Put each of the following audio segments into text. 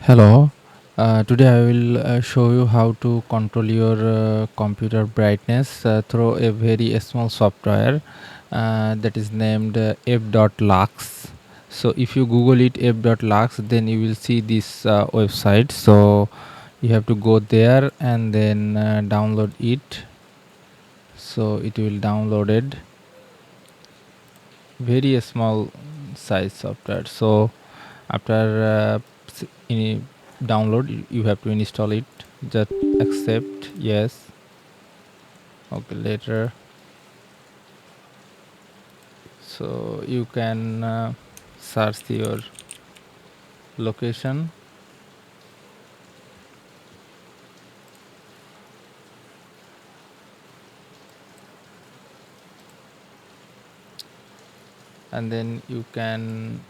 Hello. Today I will show you how to control your computer brightness through a very small software that is named f.lux. So if you Google it f.lux, then you will see this website. So you have to go there and then download it. So it will downloaded very small size software. So after download you have to install it, just accept yes, okay, later. So you can search your location and then you can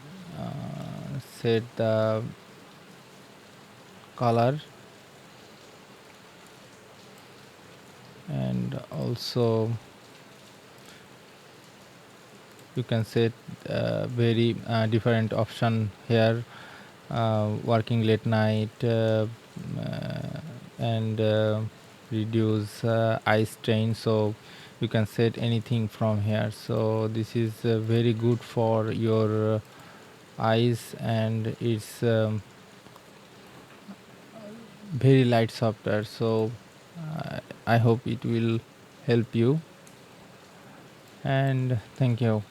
set the color and also you can set very different option here, working late night, and reduce eye strain. So you can set anything from here. So this is very good for your eyes, and it's very light software. So I hope it will help you, and thank you.